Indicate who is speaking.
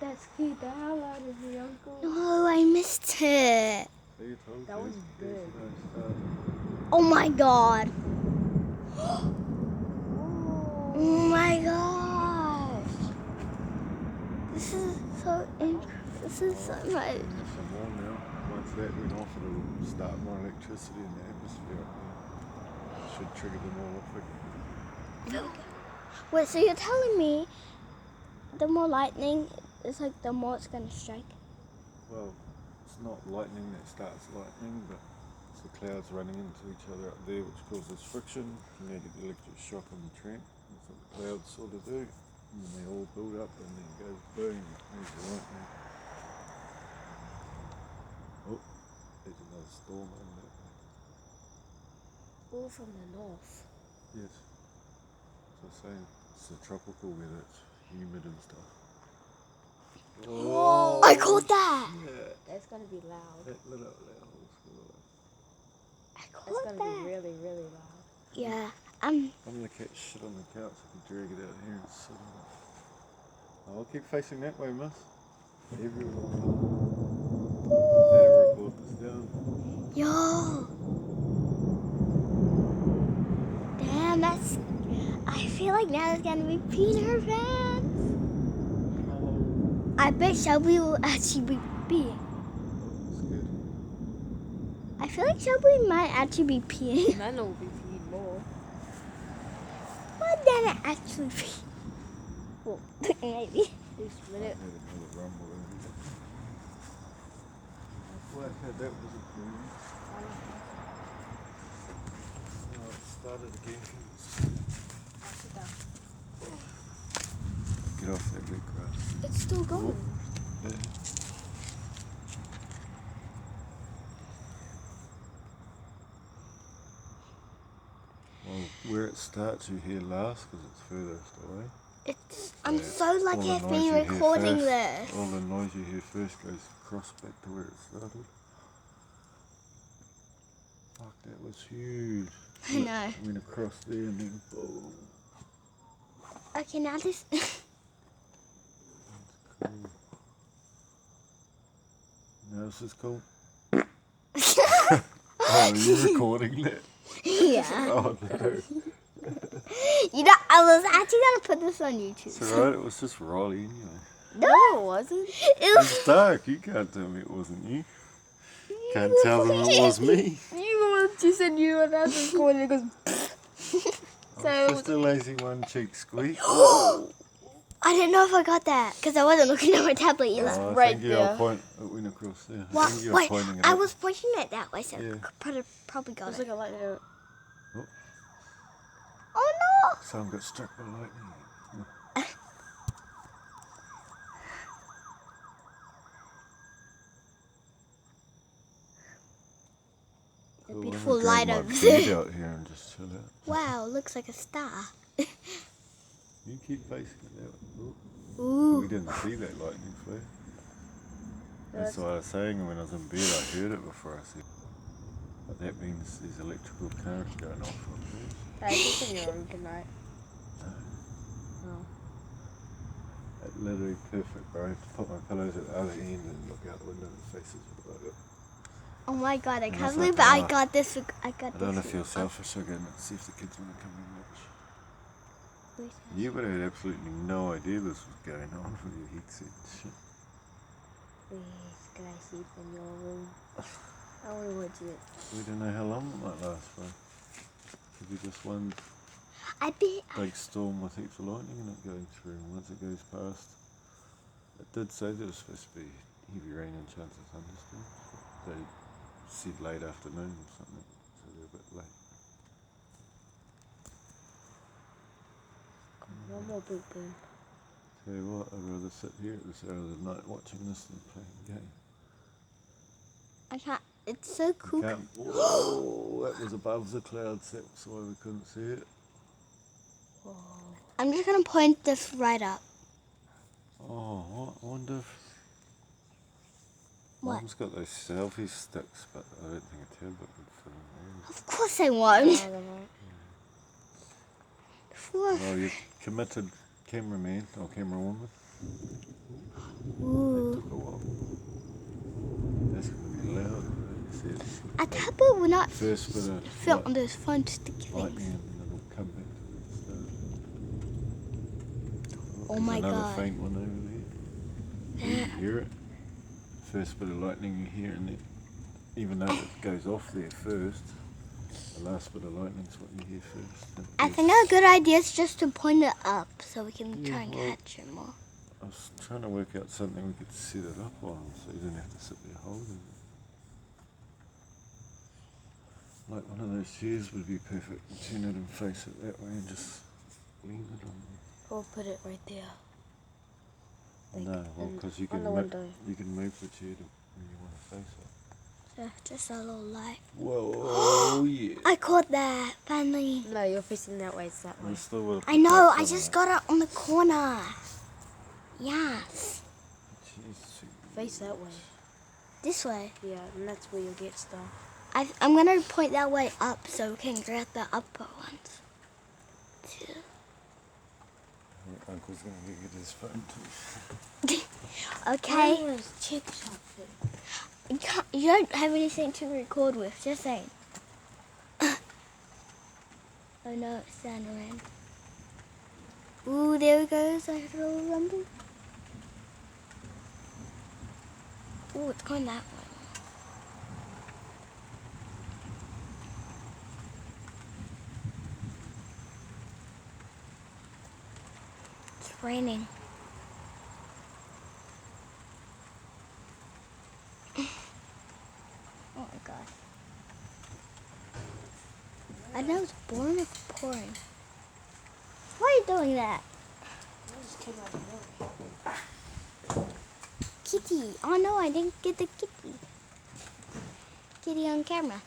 Speaker 1: That scared the hell out of me, Uncle.
Speaker 2: No, I missed it.
Speaker 1: That was big.
Speaker 2: Oh my god. Oh my gosh. This is so much.
Speaker 3: Some more now. Once that went off, it'll start more electricity in the atmosphere up there. It should trigger them all off again.
Speaker 2: Wait, so you're telling me the more lightning is like the more it's gonna strike?
Speaker 3: Well, it's not lightning that starts lightning, but it's the clouds running into each other up there, which causes friction. You need an electric shock on the tramp. That's what the clouds sort of do. And then they all build up and then it goes boom. There's the lightning. Oh, there's another storm on that way.
Speaker 1: All from the north.
Speaker 3: Yes. So I'm saying it's the tropical weather, it's humid and stuff.
Speaker 2: Oh, I caught that.
Speaker 3: Yeah.
Speaker 1: That's gonna be loud.
Speaker 3: That lit up that whole school.
Speaker 2: I
Speaker 1: That's
Speaker 2: caught
Speaker 1: gonna
Speaker 2: that.
Speaker 1: be really, really loud.
Speaker 2: Yeah.
Speaker 3: I'm gonna catch shit on the couch. I can drag it out here and sit on it. I'll keep facing that way, miss. Everyone. Better record this down.
Speaker 2: Yo. Damn, that's. I feel like now it's gonna be Peter Pan. I bet Shelby will actually be peeing.
Speaker 3: That's good.
Speaker 2: I feel like Shelby might actually be peeing.
Speaker 1: Nana will be peed more.
Speaker 2: But then it actually pee. Well, maybe.
Speaker 1: This
Speaker 3: I
Speaker 1: minute.
Speaker 3: heard another rumble over there. Well, I heard that was a boom. Oh, it started again. Get off that wet grass.
Speaker 2: It's still going.
Speaker 3: Yeah. Well, where it starts, you hear last because it's furthest away.
Speaker 2: I'm
Speaker 3: Yeah.
Speaker 2: so
Speaker 3: All
Speaker 2: lucky
Speaker 3: the
Speaker 2: I've
Speaker 3: noise
Speaker 2: been
Speaker 3: you hear
Speaker 2: recording
Speaker 3: first-
Speaker 2: this.
Speaker 3: All the noise you hear first goes across back to where it started. Fuck, that was huge.
Speaker 2: I know.
Speaker 3: Went across there and then boom.
Speaker 2: Okay, now this.
Speaker 3: Cool. Now this is cool. Oh, are you recording that?
Speaker 2: Yeah.
Speaker 3: Oh no.
Speaker 2: You know, I was actually gonna put this on YouTube.
Speaker 3: It's alright, it was just Raleigh anyway.
Speaker 1: No, it wasn't.
Speaker 2: It was.
Speaker 3: It's dark, you can't tell me it wasn't you. Can't tell them it was me.
Speaker 1: You said you were not recording. It goes.
Speaker 3: Oh, just a lazy one cheek squeak.
Speaker 2: I didn't know if I got that because I wasn't looking at my tablet either.
Speaker 3: Oh, I
Speaker 1: right
Speaker 3: think you
Speaker 1: there.
Speaker 3: are point. It went across there. I
Speaker 2: What?
Speaker 3: think you were
Speaker 2: Wait,
Speaker 3: pointing it
Speaker 2: I
Speaker 3: up.
Speaker 2: was pointing it that way, so
Speaker 3: Yeah.
Speaker 2: I probably got
Speaker 1: It's
Speaker 2: it.
Speaker 1: like a lightning.
Speaker 2: Oh no!
Speaker 3: Someone got struck by lightning.
Speaker 2: The
Speaker 3: Cool,
Speaker 2: beautiful
Speaker 3: I'm gonna
Speaker 2: light
Speaker 3: drag
Speaker 2: over
Speaker 3: my
Speaker 2: there.
Speaker 3: feet out here and just chill out.
Speaker 2: Wow, looks like a star.
Speaker 3: You keep facing it that way. Ooh.
Speaker 2: Ooh.
Speaker 3: We didn't see that lightning flare. That's what I was saying when I was in bed. I heard it before I said. But that means there's electrical current going off up there.
Speaker 1: I think in your room tonight. No.
Speaker 3: That's literally perfect, bro. I have to put my pillows at the other end and look out the window and the faces are right up.
Speaker 2: Oh my god, I
Speaker 3: And
Speaker 2: can't
Speaker 3: it's
Speaker 2: believe
Speaker 3: like,
Speaker 2: I got this. I got
Speaker 3: I don't want
Speaker 2: this.
Speaker 3: to feel selfish again. See if the kids want to come and watch. You would have absolutely no idea this was going on with your headset and shit.
Speaker 1: Please, can I sleep in your room? I only want you.
Speaker 3: We don't know how long it might last for. Could be just one
Speaker 2: I bet.
Speaker 3: big storm with heaps of lightning and it going through. And once it goes past, it did say there was supposed to be heavy rain and chance of thunderstorms. They said late afternoon or something, so they're a bit late.
Speaker 1: No more big boom.
Speaker 3: Tell you what, I'd rather sit here at this hour of the night watching this than playing a game.
Speaker 2: I can't. It's so
Speaker 3: You
Speaker 2: cool.
Speaker 3: can't. Whoa, that was above the clouds, that's why we couldn't see it.
Speaker 1: Whoa.
Speaker 2: I'm just gonna point this right up.
Speaker 3: Oh, I wonder if.
Speaker 2: What?
Speaker 3: Mum's got those selfie sticks, but I don't think a tablet would fit in
Speaker 2: Of course I won't.
Speaker 1: No, they're not.
Speaker 2: Of course.
Speaker 3: there. Well, you're committed cameraman or camerawoman.
Speaker 2: tablet will not
Speaker 3: First bit of
Speaker 2: fit on those fun sticky
Speaker 3: lightning
Speaker 2: things.
Speaker 3: and then it'll come back to the start.
Speaker 2: Oh my
Speaker 3: Another
Speaker 2: God.
Speaker 3: faint one over there. You can hear it. First bit of lightning you hear, and then, even though it goes off there first, the last bit of lightning's what you hear first.
Speaker 2: I think a good idea is just to point it up so we can try and
Speaker 3: well,
Speaker 2: catch it more.
Speaker 3: I was trying to work out something we could set it up on so you didn't have to sit there holding it. Like one of those chairs would be perfect. Turn it and face it that way and just lean it on
Speaker 1: Or put it right there.
Speaker 3: there. No, well, because you
Speaker 1: on
Speaker 3: can
Speaker 1: the window.
Speaker 3: you can move the chair to when you want to face it.
Speaker 2: So just a little light.
Speaker 3: Whoa, yeah.
Speaker 2: I caught that finally.
Speaker 1: No, you're facing that way. It's that way.
Speaker 3: I still would've
Speaker 2: I
Speaker 3: put
Speaker 2: know.
Speaker 3: that
Speaker 2: I
Speaker 3: somewhere.
Speaker 2: just got it on the corner. Yes,
Speaker 3: Jeez,
Speaker 1: Face that way.
Speaker 2: this way.
Speaker 1: Yeah, and that's where you'll get stuff.
Speaker 2: I'm gonna point that way up so we can grab the upper ones. Too.
Speaker 3: Your uncle's gonna go get his phone too.
Speaker 2: Okay.
Speaker 1: I want to check something.
Speaker 2: You don't have anything to record with. Just saying. Oh no, it's Santa Ran. Ooh, there it goes. I heard a little rumble. Ooh, it's going that way. It's raining. Oh my gosh. I know it's boring if pouring. Why are you doing that?
Speaker 1: I just came out of nowhere.
Speaker 2: Kitty. Oh no, I didn't get the kitty. Kitty on camera.